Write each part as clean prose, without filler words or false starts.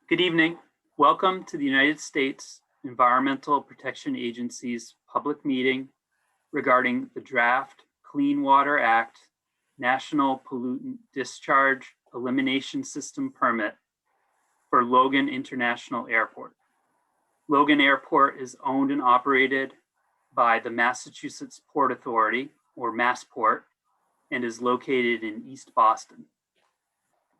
Good evening. Welcome to the United States Environmental Protection Agency's public meeting regarding the draft Clean Water Act National Pollutant Discharge Elimination System Permit for Logan International Airport. Logan Airport is owned and operated by the Massachusetts Port Authority, or Massport, and is located in East Boston.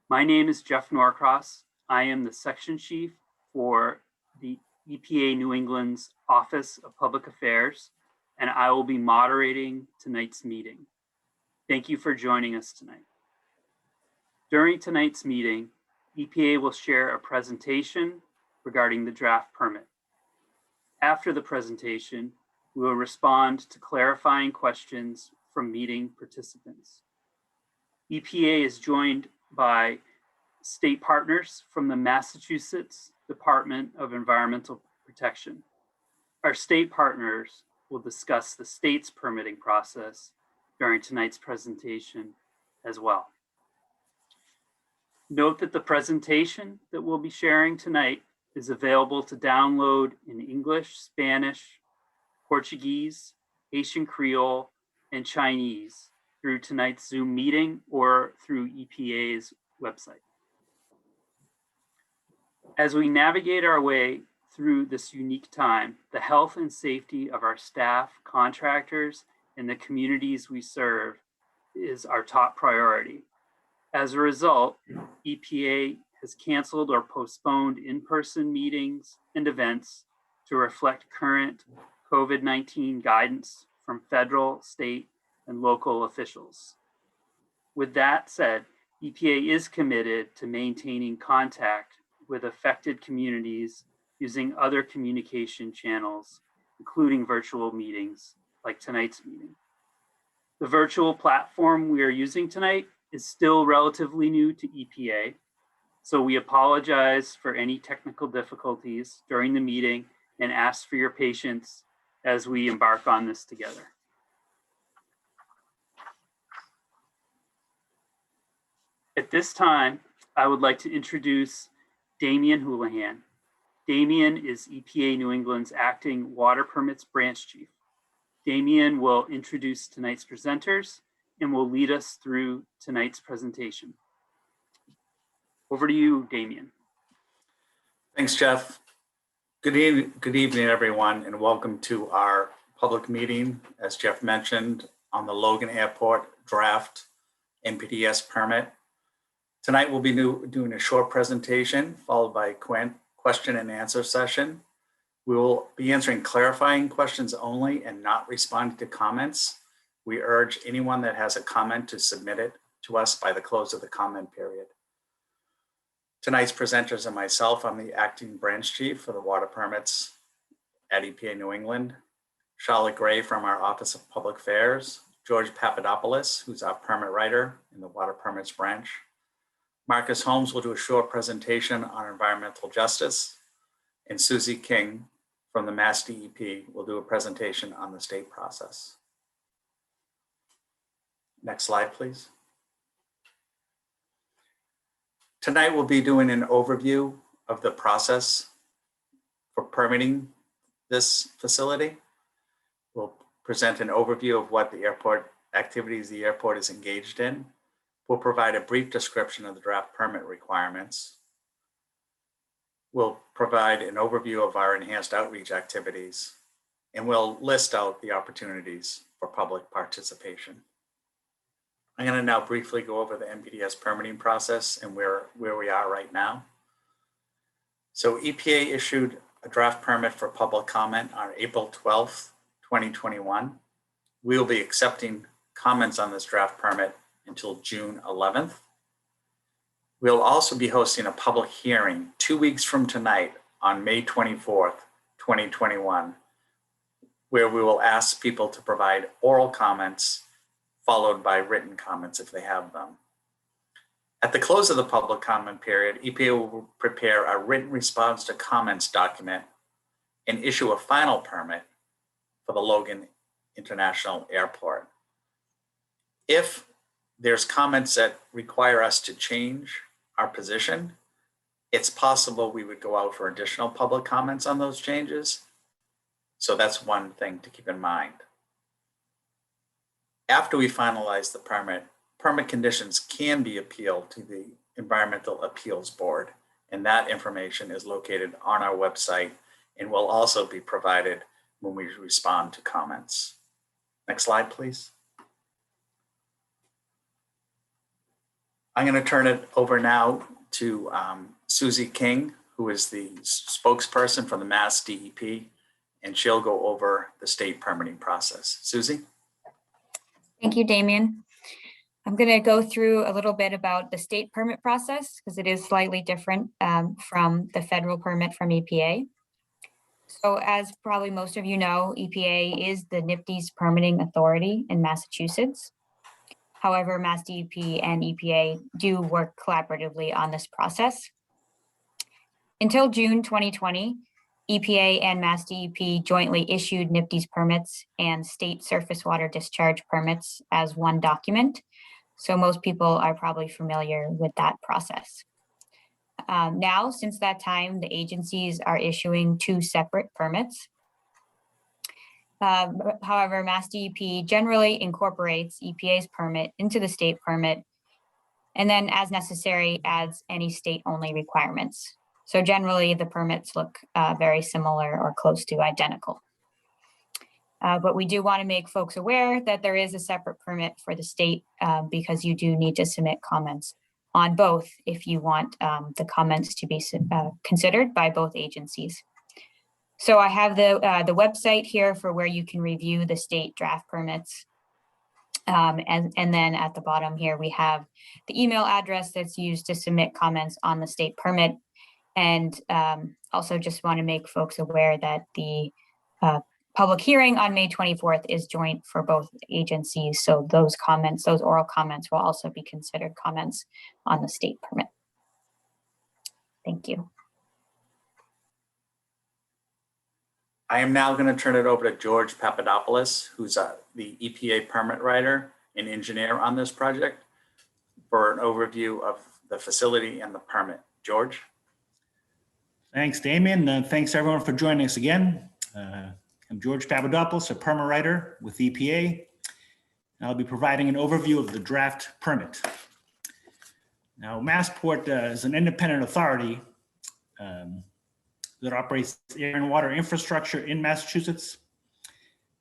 My name is Jeff Norcross. I am the section chief for the EPA New England's Office of Public Affairs, and I will be moderating tonight's meeting. Thank you for joining us tonight. During tonight's meeting, EPA will share a presentation regarding the draft permit. After the presentation, we will respond to clarifying questions from meeting participants. EPA is joined by state partners from the Massachusetts Department of Environmental Protection. Our state partners will discuss the state's permitting process during tonight's presentation as well. Note that the presentation that we'll be sharing tonight is available to download in English, Spanish, Portuguese, Haitian Creole, and Chinese through tonight's Zoom meeting or through EPA's website. As we navigate our way through this unique time, the health and safety of our staff, contractors, and the communities we serve is our top priority. As a result, EPA has canceled or postponed in-person meetings and events to reflect current COVID-19 guidance from federal, state, and local officials. With that said, EPA is committed to maintaining contact with affected communities using other communication channels, including virtual meetings like tonight's meeting. The virtual platform we are using tonight is still relatively new to EPA, so we apologize for any technical difficulties during the meeting and ask for your patience as we embark on this together. At this time, I would like to introduce Damian Houlihan. Damian is EPA New England's acting water permits branch chief. Damian will introduce tonight's presenters and will lead us through tonight's presentation. Over to you, Damian. Thanks, Jeff. Good evening, everyone, and welcome to our public meeting, as Jeff mentioned, on the Logan Airport draft NPDES permit. Tonight we'll be doing a short presentation followed by a question and answer session. We will be answering clarifying questions only and not responding to comments. We urge anyone that has a comment to submit it to us by the close of the comment period. Tonight's presenters are myself. I'm the acting branch chief for the water permits at EPA New England. Charlotte Gray from our Office of Public Affairs. George Papadopoulos, who's our permit writer in the water permits branch. Marcus Holmes will do a short presentation on environmental justice, and Susie King from the Mass DEP will do a presentation on the state process. Next slide, please. Tonight we'll be doing an overview of the process for permitting this facility. We'll present an overview of what the airport activities the airport is engaged in. We'll provide a brief description of the draft permit requirements. We'll provide an overview of our enhanced outreach activities, and we'll list out the opportunities for public participation. I'm going to now briefly go over the NPDES permitting process and where we are right now. So EPA issued a draft permit for public comment on April 12th, 2021. We will be accepting comments on this draft permit until June 11th. We'll also be hosting a public hearing 2 weeks from tonight on May 24th, 2021, where we will ask people to provide oral comments followed by written comments if they have them. At the close of the public comment period, EPA will prepare a written response to comments document and issue a final permit for the Logan International Airport. If there's comments that require us to change our position, It's possible we would go out for additional public comments on those changes. So that's one thing to keep in mind. After we finalize the permit conditions can be appealed to the Environmental Appeals Board, and that information is located on our website and will also be provided when we respond to comments. Next slide, please. I'm going to turn it over now to Susie King, who is the spokesperson for the Mass DEP, and she'll go over the state permitting process. Susie? Thank you, Damien. I'm going to go through a little bit about the state permit process because it is slightly different from the federal permit from EPA. So as probably most of you know, EPA is the NPDES permitting authority in Massachusetts. However, Mass DEP and EPA do work collaboratively on this process. Until June 2020, EPA and Mass DEP jointly issued NPDES permits and state surface water discharge permits as one document. So most people are probably familiar with that process. Now, since that time, the agencies are issuing two separate permits. However, Mass DEP generally incorporates EPA's permit into the state permit, and then as necessary adds any state-only requirements. So generally the permits look very similar or close to identical. But we do want to make folks aware that there is a separate permit for the state because you do need to submit comments on both if you want the comments to be considered by both agencies. So I have the website here for where you can review the state draft permits. And then at the bottom here, we have the email address that's used to submit comments on the state permit. And also just want to make folks aware that the public hearing on May 24th is joint for both agencies. So those comments, those oral comments will also be considered comments on the state permit. Thank you. I am now going to turn it over to George Papadopoulos, who's the EPA permit writer and engineer on this project, for an overview of the facility and the permit. George? Thanks, Damien. Thanks everyone for joining us again. I'm George Papadopoulos, a permit writer with EPA. I'll be providing an overview of the draft permit. Now, Massport is an independent authority that operates air and water infrastructure in Massachusetts.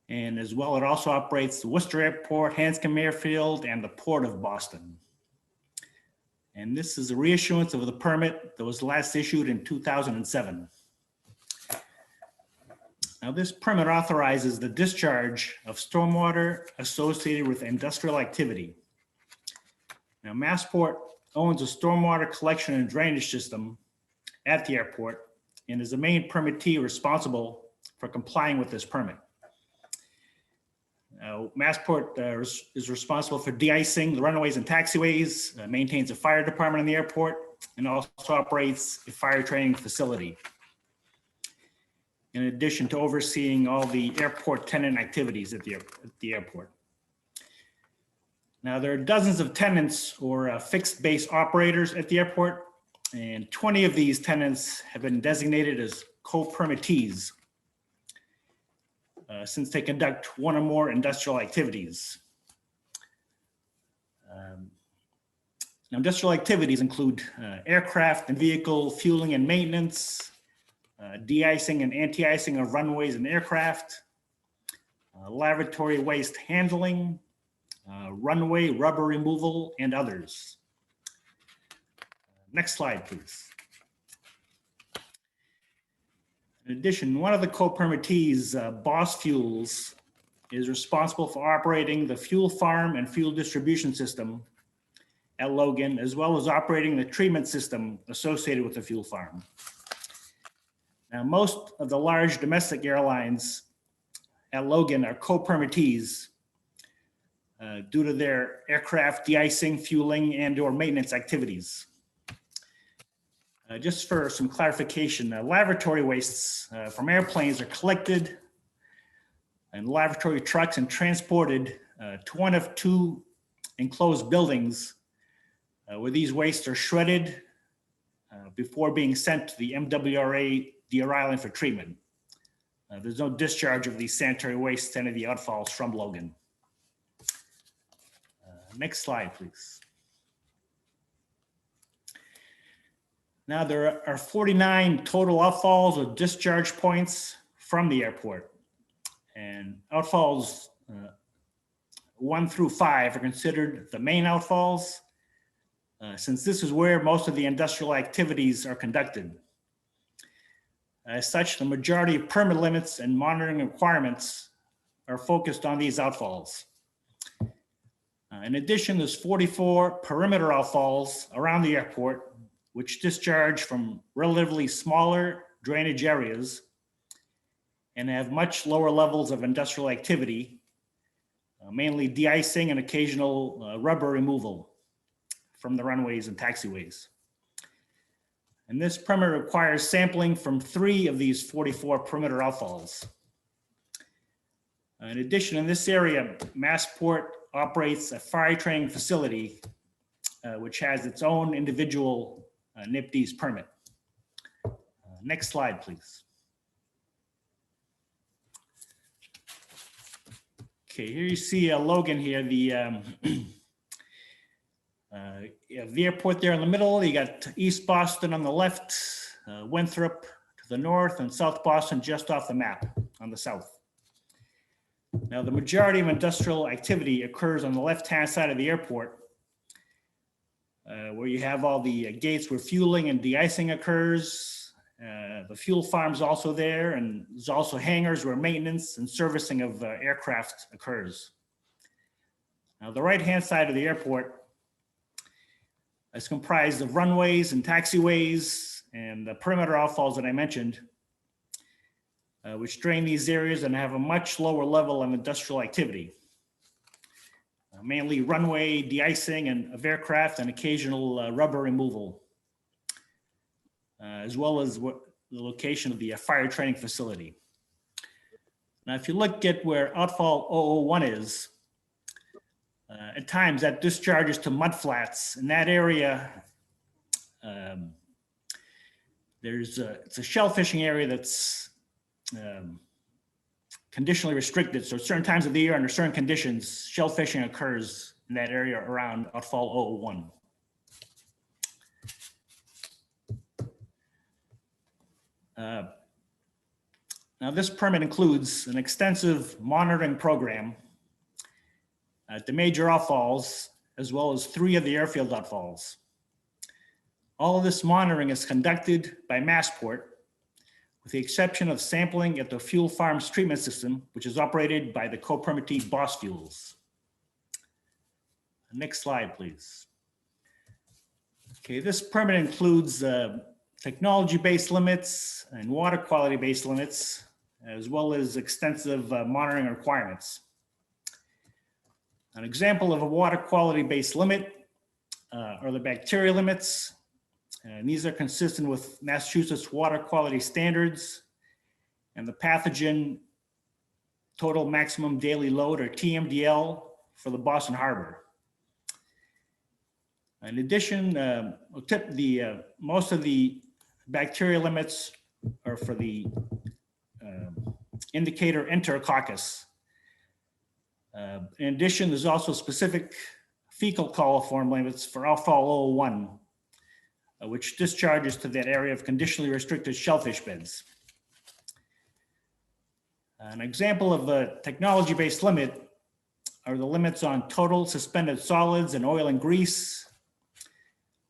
And as well, it also operates the Worcester Airport, Hanscom Airfield, and the Port of Boston. And this is a reissuance of the permit that was last issued in 2007. Now, this permit authorizes the discharge of stormwater associated with industrial activity. Now, Massport owns a stormwater collection and drainage system at the airport and is the main permittee responsible for complying with this permit. Massport is responsible for de-icing the runways and taxiways, maintains a fire department in the airport, and also operates a fire training facility, in addition to overseeing all the airport tenant activities at the airport. Now, there are dozens of tenants or fixed base operators at the airport, and 20 of these tenants have been designated as co-Permitees since they conduct one or more industrial activities. Now, industrial activities include aircraft and vehicle fueling and maintenance, de-icing and anti-icing of runways and aircraft, laboratory waste handling, runway rubber removal, and others. Next slide, please. In addition, one of the co-permittees, Boss Fuels, is responsible for operating the fuel farm and fuel distribution system at Logan, as well as operating the treatment system associated with the fuel farm. Now, most of the large domestic airlines at Logan are co-permittees due to their aircraft de-icing, fueling, and/or maintenance activities. Just for some clarification, laboratory wastes from airplanes are collected in laboratory trucks and transported to one of two enclosed buildings where these wastes are shredded, before being sent to the MWRA Deer Island for treatment. There's no discharge of these sanitary wastes to any of the outfalls from Logan. Next slide, please. Now there are 49 total outfalls or discharge points from the airport. And outfalls 1 through 5 are considered the main outfalls, since this is where most of the industrial activities are conducted. As such, the majority of permit limits and monitoring requirements are focused on these outfalls. In addition, there's 44 perimeter outfalls around the airport, which discharge from relatively smaller drainage areas and have much lower levels of industrial activity, mainly de-icing and occasional rubber removal from the runways and taxiways. And this permit requires sampling from 3 of these 44 perimeter outfalls. In addition, in this area, Massport operates a fire training facility, which has its own individual NPDES permit. Next slide, please. Okay, here you see Logan here, the airport there in the middle. You got East Boston on the left, Winthrop to the north, and South Boston just off the map on the south. Now, the majority of industrial activity occurs on the left-hand side of the airport, where you have all the gates where fueling and de-icing occurs. The fuel farm's also there, and there's also hangars where maintenance and servicing of aircraft occurs. Now, the right-hand side of the airport is comprised of runways and taxiways and the perimeter outfalls that I mentioned, which drain these areas and have a much lower level of industrial activity. Mainly runway de-icing and of aircraft and occasional rubber removal, as well as the location of the fire training facility. Now, if you look at where outfall 001 is, at times that discharges to mudflats. In that area, it's a shell fishing area that's conditionally restricted. So at certain times of the year, under certain conditions, shell fishing occurs in that area around outfall 001. Now this permit includes an extensive monitoring program at the major outfalls, as well as 3 of the airfield outfalls. All of this monitoring is conducted by Massport, with the exception of sampling at the fuel farm's treatment system, which is operated by the co-Permitee Boss Fuels. Next slide, please. Okay, this permit includes technology-based limits and water quality-based limits, as well as extensive monitoring requirements. An example of a water quality-based limit are the bacteria limits. And these are consistent with Massachusetts water quality standards and the pathogen total maximum daily load, or TMDL, for the Boston Harbor. In addition, most of the bacteria limits are for the indicator Enterococcus. In addition, there's also specific fecal coliform limits for outfall 001, which discharges to that area of conditionally restricted shellfish beds. An example of a technology-based limit are the limits on total suspended solids and oil and grease.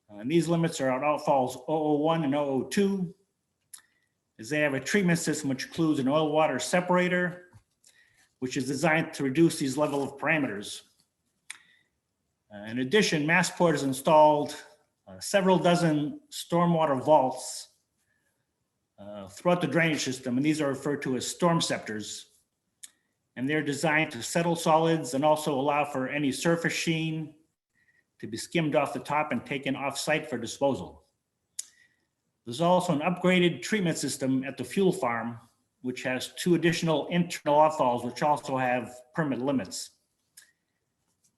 And these limits are on outfalls 001 and 002, as they have a treatment system which includes an oil water separator, which is designed to reduce these level of parameters. In addition, Massport has installed several dozen stormwater vaults throughout the drainage system, and these are referred to as storm scepters. And they're designed to settle solids and also allow for any surface sheen to be skimmed off the top and taken off-site for disposal. There's also an upgraded treatment system at the fuel farm, which has 2 additional internal outfalls, which also have permit limits.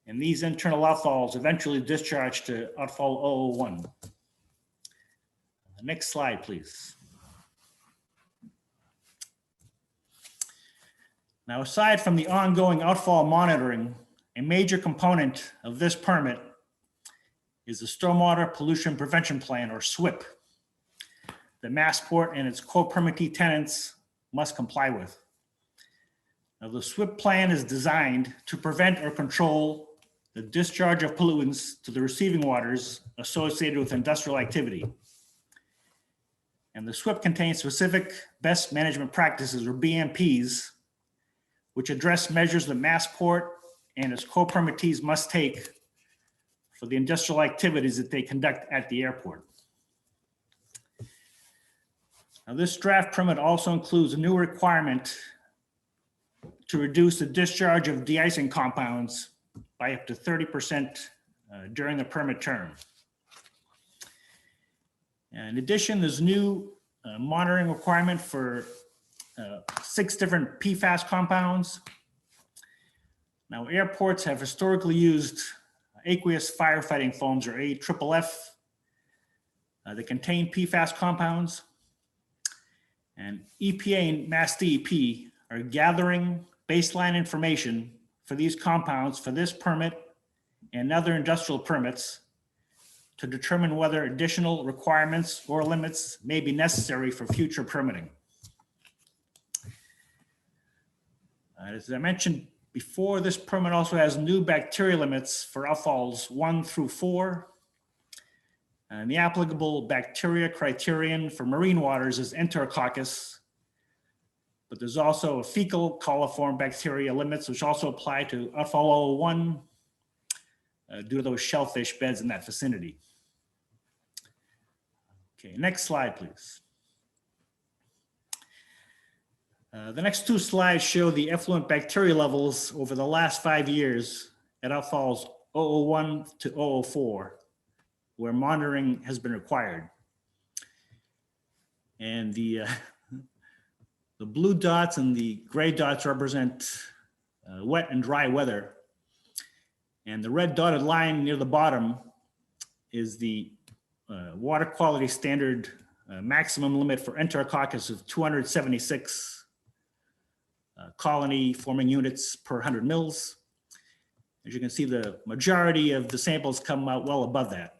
And these internal outfalls eventually discharge to outfall 001. Next slide, please. Now, aside from the ongoing outfall monitoring, a major component of this permit is the Stormwater Pollution Prevention Plan, or SWIP, that Massport and its co-permittee tenants must comply with. Now, the SWIP plan is designed to prevent or control the discharge of pollutants to the receiving waters associated with industrial activity. And the SWIP contains specific best management practices, or BMPs, which address measures that Massport and its co-permittees must take for the industrial activities that they conduct at the airport. Now, this draft permit also includes a new requirement to reduce the discharge of de-icing compounds by up to 30% during the permit term. And in addition, there's a new monitoring requirement for 6 different PFAS compounds. Now, airports have historically used aqueous firefighting foams, or AFFF, that contain PFAS compounds. And EPA and Mass DEP are gathering baseline information for these compounds for this permit and other industrial permits to determine whether additional requirements or limits may be necessary for future permitting. As I mentioned before, this permit also has new bacteria limits for outfalls 1 through 4. And the applicable bacteria criterion for marine waters is Enterococcus, but there's also a fecal coliform bacteria limits, which also apply to Outfall 001 due to those shellfish beds in that vicinity. Okay, next slide, please. The next 2 slides show the effluent bacteria levels over the last 5 years at Outfalls 001 to 004, where monitoring has been required. And the blue dots and the gray dots represent wet and dry weather. And the red dotted line near the bottom is the water quality standard maximum limit for Enterococcus of 276 colony forming units per 100 mils. As you can see, the majority of the samples come out well above that.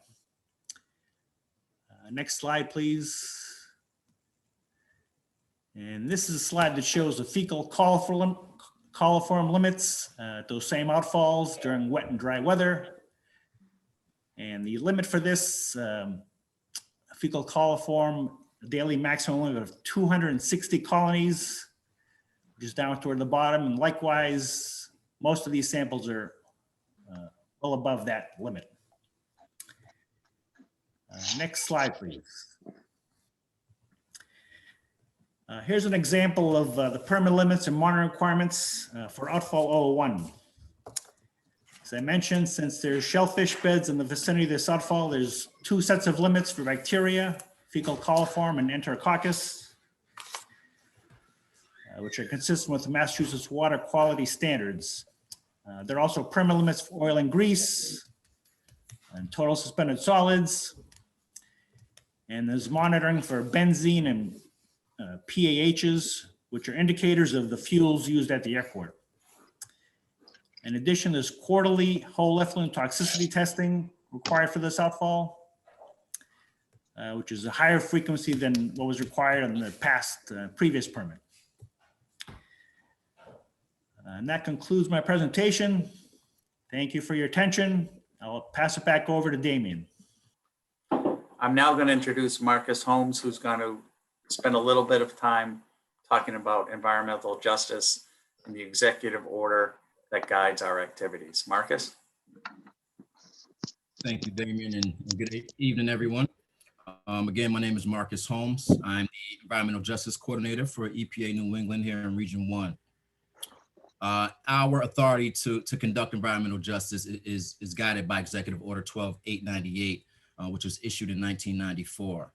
Next slide, please. And this is a slide that shows the fecal coliform limits at those same outfalls during wet and dry weather. And the limit for this fecal coliform daily maximum limit of 260 colonies, which is down toward the bottom. And likewise, most of these samples are well above that limit. Next slide, please. Here's an example of the permit limits and monitoring requirements for Outfall 001. As I mentioned, since there's shellfish beds in the vicinity of this outfall, there's 2 sets of limits for bacteria, fecal coliform and Enterococcus, which are consistent with the Massachusetts water quality standards. There are also permit limits for oil and grease and total suspended solids. And there's monitoring for benzene and PAHs, which are indicators of the fuels used at the airport. In addition, there's quarterly whole effluent toxicity testing required for this outfall, which is a higher frequency than what was required in the past previous permit. And that concludes my presentation. Thank you for your attention. I'll pass it back over to Damien. I'm now going to introduce Marcus Holmes, who's going to spend a little bit of time talking about environmental justice and the executive order that guides our activities. Marcus? Thank you, Damien, and good evening, everyone. Again, my name is Marcus Holmes. I'm the Environmental Justice Coordinator for EPA New England here in Region 1. Our authority to conduct environmental justice is guided by Executive Order 12898, which was issued in 1994.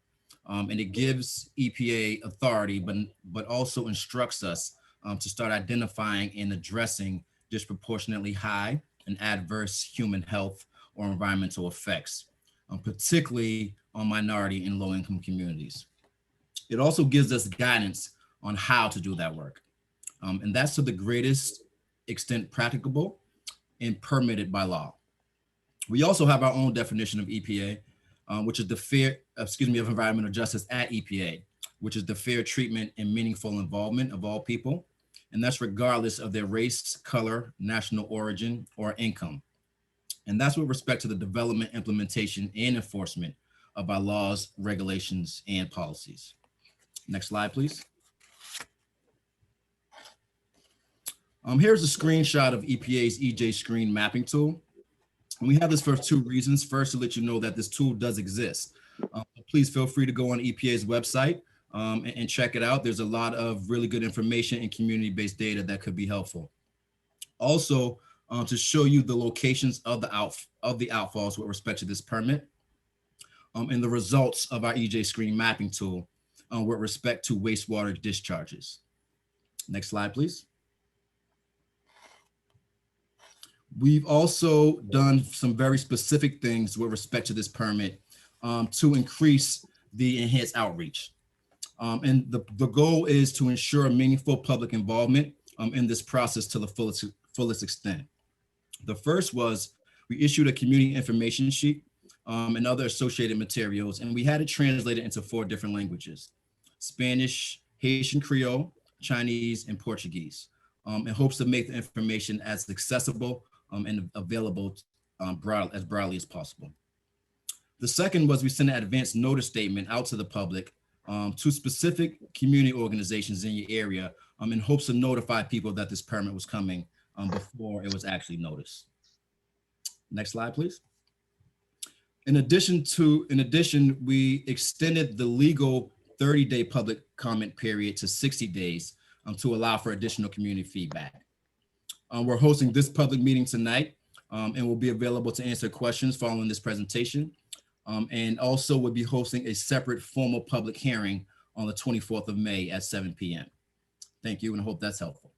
And it gives EPA authority, but also instructs us to start identifying and addressing disproportionately high and adverse human health or environmental effects, particularly on minority and low-income communities. It also gives us guidance on how to do that work. And that's to the greatest extent practicable and permitted by law. We also have our own definition of EPA, which is of environmental justice at EPA, which is the fair treatment and meaningful involvement of all people. And that's regardless of their race, color, national origin, or income. And that's with respect to the development, implementation, and enforcement of our laws, regulations, and policies. Next slide, please. Here's a screenshot of EPA's EJ Screen mapping tool. And we have this for two reasons. First, to let you know that this tool does exist. Please feel free to go on EPA's website and check it out. There's a lot of really good information and community-based data that could be helpful. Also, to show you the locations of the outfalls with respect to this permit and the results of our EJ Screen mapping tool with respect to wastewater discharges. Next slide, please. We've also done some very specific things with respect to this permit to increase the enhanced outreach. And the goal is to ensure meaningful public involvement in this process to the fullest extent. The first was we issued a community information sheet and other associated materials, and we had it translated into 4 different languages: Spanish, Haitian Creole, Chinese, and Portuguese, in hopes to make the information as accessible and available as broadly as possible. The second was we sent an advance notice statement out to the public to specific community organizations in your area in hopes to notify people that this permit was coming before it was actually noticed. Next slide, please. In addition, we extended the legal 30-day public comment period to 60 days to allow for additional community feedback. We're hosting this public meeting tonight and will be available to answer questions following this presentation. And also we'll be hosting a separate formal public hearing on the 24th of May at 7 p.m. Thank you, and I hope that's helpful.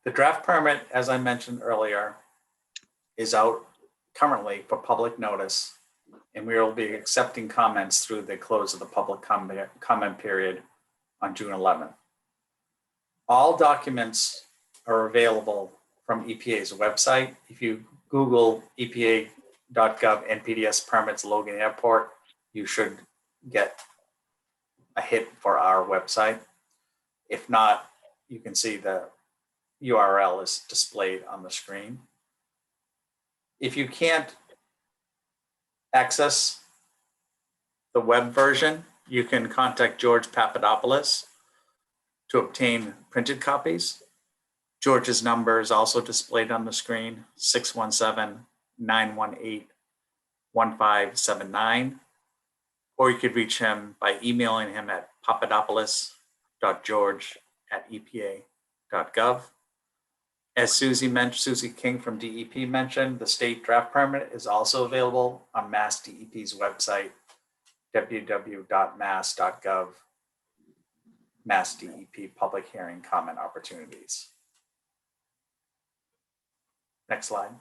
The draft permit, as I mentioned earlier, is out currently for public notice, and we will be accepting comments through the close of the public comment period on June 11th. All documents are available from EPA's website. If you Google EPA.gov NPDES permits Logan Airport, you should get a hit for our website. If not, you can see the URL is displayed on the screen. If you can't access the web version, you can contact George Papadopoulos to obtain printed copies. George's number is also displayed on the screen, 617-918-1579. Or you could reach him by emailing him at papadopoulos.george@epa.gov. As Susie King from DEP mentioned, the state draft permit is also available on Mass DEP's website, www.mass.gov, Mass DEP public hearing comment opportunities. Next slide.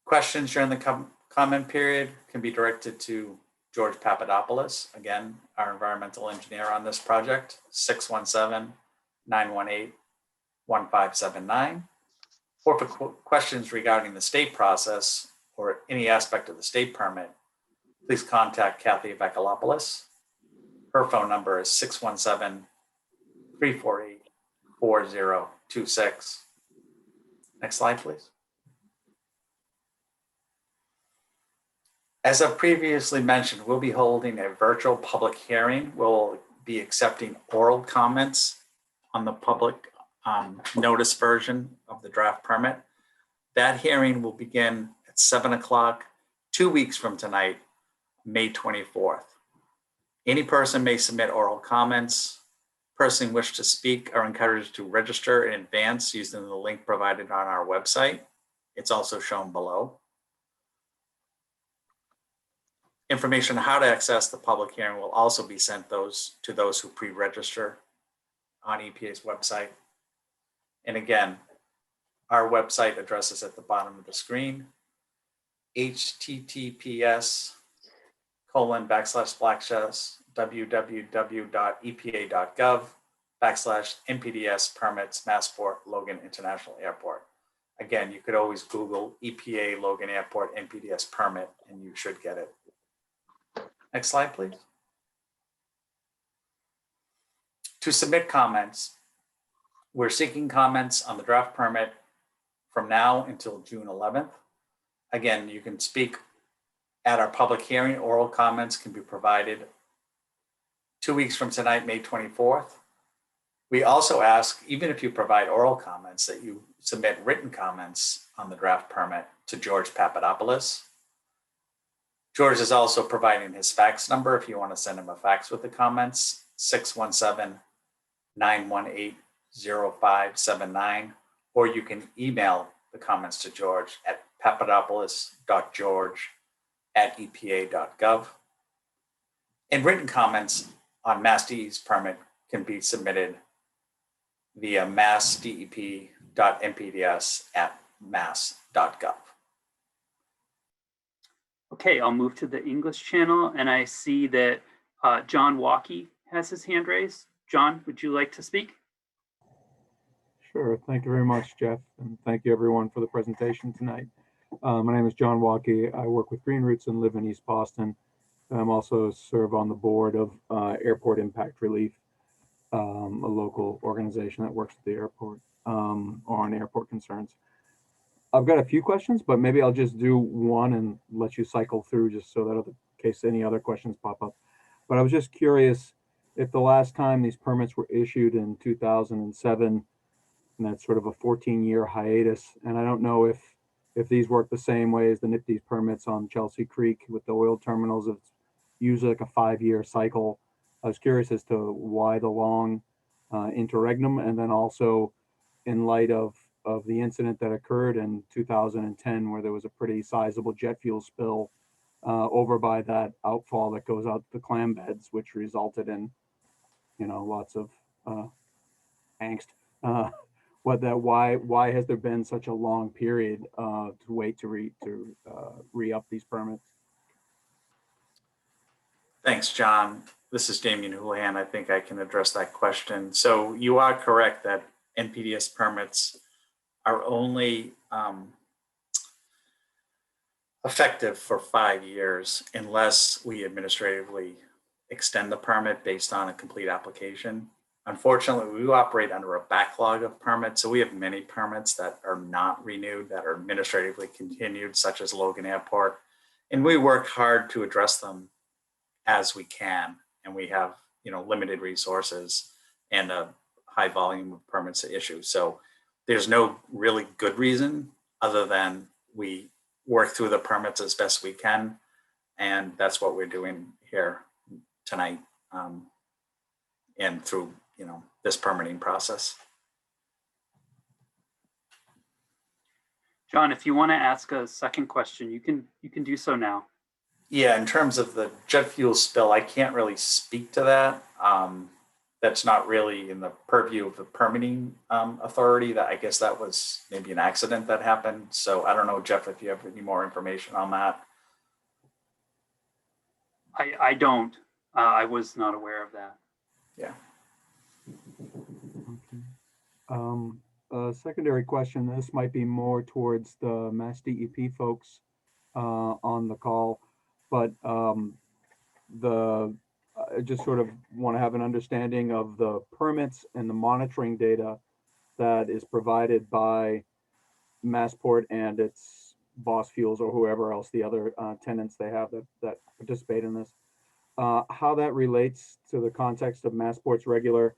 Questions during the comment period can be directed to George Papadopoulos, again, our environmental engineer on this project, 617-918-1579. Or for questions regarding the state process or any aspect of the state permit, please contact Kathy Vakalopoulos. Her phone number is 617-348-4026. Next slide, please. As I previously mentioned, we'll be holding a virtual public hearing. We'll be accepting oral comments on the public notice version of the draft permit. That hearing will begin at 7 o'clock, 2 weeks from tonight, May 24th. Any person may submit oral comments. Persons wish to speak are encouraged to register in advance using the link provided on our website. It's also shown below. Information on how to access the public hearing will also be sent to those who pre-register on EPA's website. And again, our website address is at the bottom of the screen. https://www.epa.gov/NPDES permits Massport Logan International Airport. Again, you could always Google EPA Logan Airport NPDES permit and you should get it. Next slide, please. To submit comments, we're seeking comments on the draft permit from now until June 11th. Again, you can speak at our public hearing. Oral comments can be provided 2 weeks from tonight, May 24th. We also ask, even if you provide oral comments, that you submit written comments on the draft permit to George Papadopoulos. George is also providing his fax number if you want to send him a fax with the comments, 617-918-0579, or you can email the comments to George at papadopoulos.george@epa.gov. And written comments on MassDEP's permit can be submitted via massdep.npds@mass.gov. Okay, I'll move to the English channel, and I see that John Walkie has his hand raised. John, would you like to speak? Sure. Thank you very much, Jeff. And thank you everyone for the presentation tonight. My name is John Walkie. I work with Green Roots and live in East Boston. I'm also serve on the board of Airport Impact Relief, a local organization that works at the airport on airport concerns. I've got a few questions, but maybe I'll just do one and let you cycle through just so that in case any other questions pop up. But I was just curious if the last time these permits were issued in 2007, and that's sort of a 14-year hiatus. And I don't know if these work the same way as the NPDES permits on Chelsea Creek with the oil terminals. It's usually like a 5-year cycle. I was curious as to why the long interregnum, and then also in light of the incident that occurred in 2010, where there was a pretty sizable jet fuel spill over by that outfall that goes out the clam beds, which resulted in, lots of angst. Why has there been such a long period to wait to re-up these permits? Thanks, John. This is Damian Houlihan. I think I can address that question. So you are correct that NPDES permits are only effective for 5 years unless we administratively extend the permit based on a complete application. Unfortunately, we operate under a backlog of permits, so we have many permits that are not renewed, that are administratively continued, such as Logan Airport, and we work hard to address them as we can. And we have, limited resources and a high volume of permits to issue. So there's no really good reason other than we work through the permits as best we can, and that's what we're doing here tonight, and through this permitting process. John, if you want to ask a second question, you can do so now. Yeah, in terms of the jet fuel spill, I can't really speak to that. That's not really in the purview of the permitting authority. That I guess that was maybe an accident that happened. So I don't know, Jeff, if you have any more information on that. I don't. I was not aware of that. Yeah. Okay. A secondary question. This might be more towards the MassDEP folks on the call, but I just sort of want to have an understanding of the permits and the monitoring data that is provided by Massport and its Boss Fuels or whoever else the other tenants they have that participate in this. How that relates to the context of Massport's regular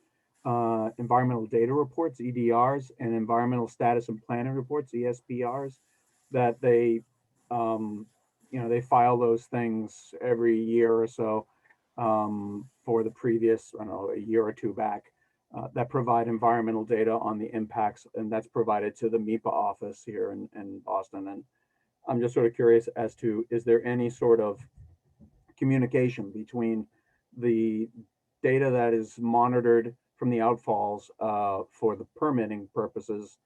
environmental data reports, EDRs, and environmental status and planning reports, ESPRs, that they they file those things every year or so for the previous, a year or two back, that provide environmental data on the impacts, and that's provided to the MEPA office here in Boston. And I'm just sort of curious as to, is there any sort of communication between the data that is monitored from the outfalls for the permitting purposes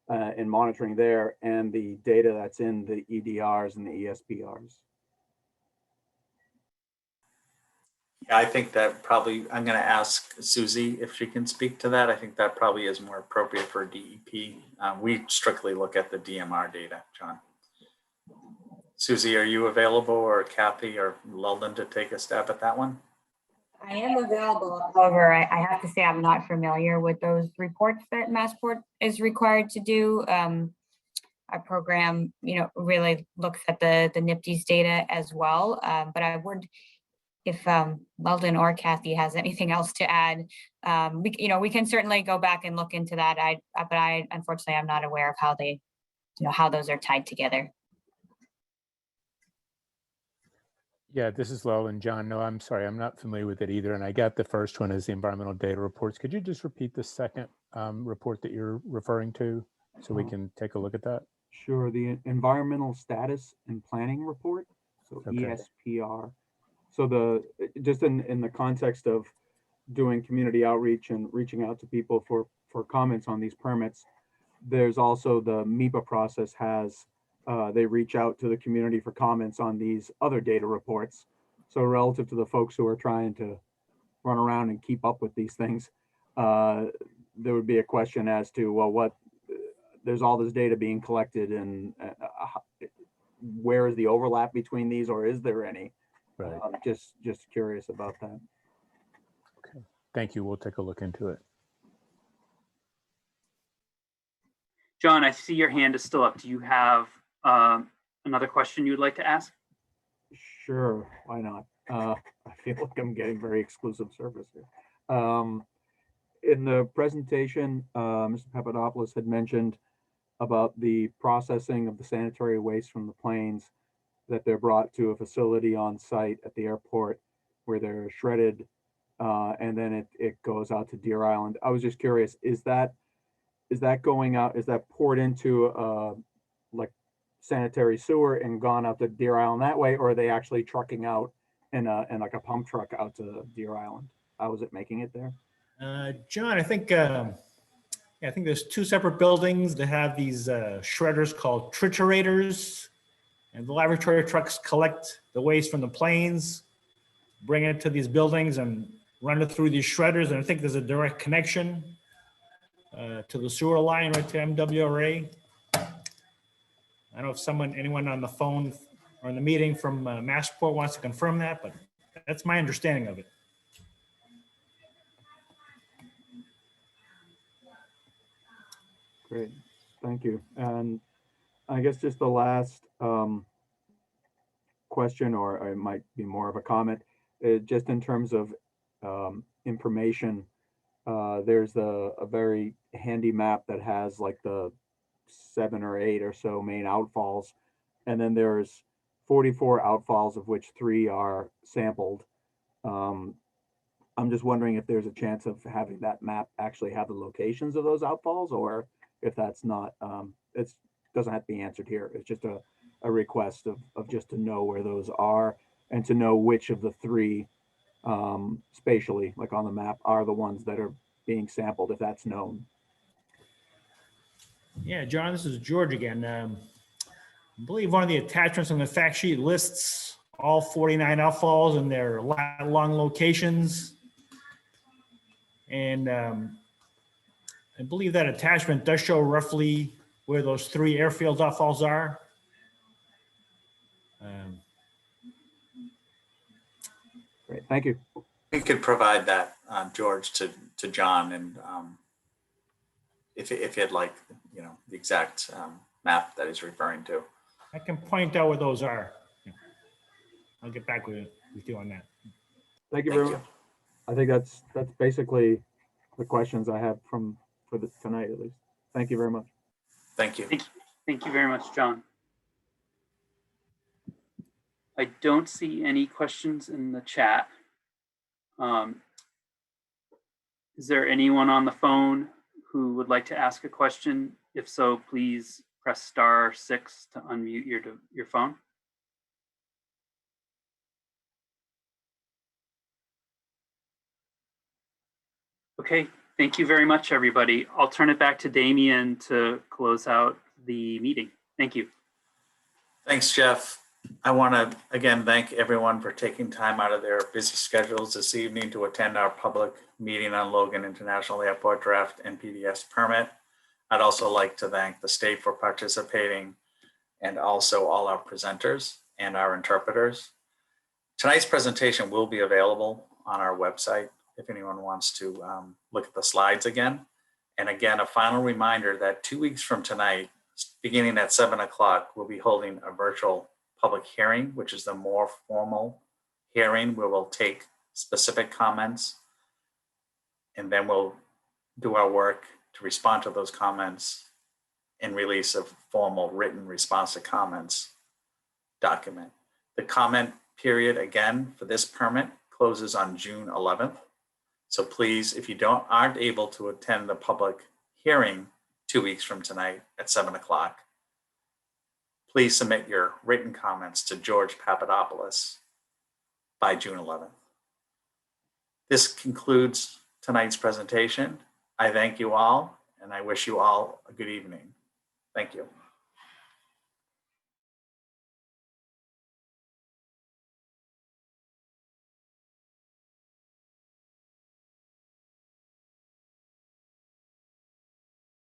and monitoring there, and the data that's in the EDRs and the ESPRs. Yeah, I think that probably, I'm going to ask Susie if she can speak to that. I think that probably is more appropriate for DEP. We strictly look at the DMR data, John. Susie, are you available, or Kathy or Logan to take a stab at that one? I am available. However, I have to say I'm not familiar with those reports that Massport is required to do. Our program, really looks at the NPDES data as well. But I would, if Weldon or Kathy has anything else to add, we can certainly go back and look into that. But I unfortunately I'm not aware of how they, how those are tied together. Yeah, this is Logan. John, no, I'm sorry, I'm not familiar with it either. And I got the first one as the environmental data reports. Could you just repeat the second report that you're referring to so we can take a look at that? Sure, the environmental status and planning report, so Okay. ESPR. So just in the context of doing community outreach and reaching out to people for comments on these permits, there's also the MEPA process has, they reach out to the community for comments on these other data reports. So relative to the folks who are trying to run around and keep up with these things, there would be a question as to, well, there's all this data being collected, and where is the overlap between these, or is there any? Right. Just curious about that. Okay. Thank you. We'll take a look into it. John, I see your hand is still up. Do you have another question you'd like to ask? Sure, why not? I feel like I'm getting very exclusive service here. In the presentation, Mr. Papadopoulos had mentioned about the processing of the sanitary waste from the planes, that they're brought to a facility on site at the airport where they're shredded, and then it goes out to Deer Island. I was just curious, is that going out, is that poured into like sanitary sewer and gone out to Deer Island that way, or are they actually trucking out in like a pump truck out to Deer Island? How is it making it there? John, I think there's two separate buildings that have these shredders called triturators, and the laboratory trucks collect the waste from the planes, bring it to these buildings and run it through these shredders. And I think there's a direct connection to the sewer line right to MWRA. I don't know if anyone on the phone or in the meeting from Massport wants to confirm that, but that's my understanding of it. Great, thank you. And I guess just the last question, or it might be more of a comment, just in terms of information, there's a very handy map that has like the 7 or 8 or so main outfalls, and then there's 44 outfalls, of which 3 are sampled. I'm just wondering if there's a chance of having that map actually have the locations of those outfalls, or if that's not, it doesn't have to be answered here. It's just a request of just to know where those are, and to know which of the 3 spatially, like on the map, are the ones that are being sampled, if that's known. Yeah, John, this is George again. I believe one of the attachments on the fact sheet lists all 49 outfalls and their lat-long locations. And I believe that attachment does show roughly where those 3 airfield outfalls are. Great, thank you. We could provide that, George, to John, and if you'd like, the exact map that he's referring to. I can point out where those are. I'll get back with you on that. Thank you very much. I think that's basically the questions I have for tonight, at least. Thank you very much. Thank you. Thank you very much, John. I don't see any questions in the chat. Is there anyone on the phone who would like to ask a question? If so, please press *6 to unmute your phone. Okay, Thank you very much, everybody. I'll turn it back to Damien to close out the meeting. Thank you. Thanks, Jeff. I want to again thank everyone for taking time out of their busy schedules this evening to attend our public meeting on Logan International Airport draft NPDES permit. I'd also like to thank the state for participating and also all our presenters and our interpreters. Tonight's presentation will be available on our website if anyone wants to look at the slides again. And again, a final reminder that 2 weeks from tonight, beginning at 7 o'clock, we'll be holding a virtual public hearing, which is the more formal hearing where we'll take specific comments and then we'll do our work to respond to those comments and release a formal written response to comments document. The comment period, again, for this permit closes on June 11th. So please, if you aren't able to attend the public hearing 2 weeks from tonight at 7 o'clock, please submit your written comments to George Papadopoulos by June 11th. This concludes tonight's presentation. I thank you all, and I wish you all a good evening. Thank you.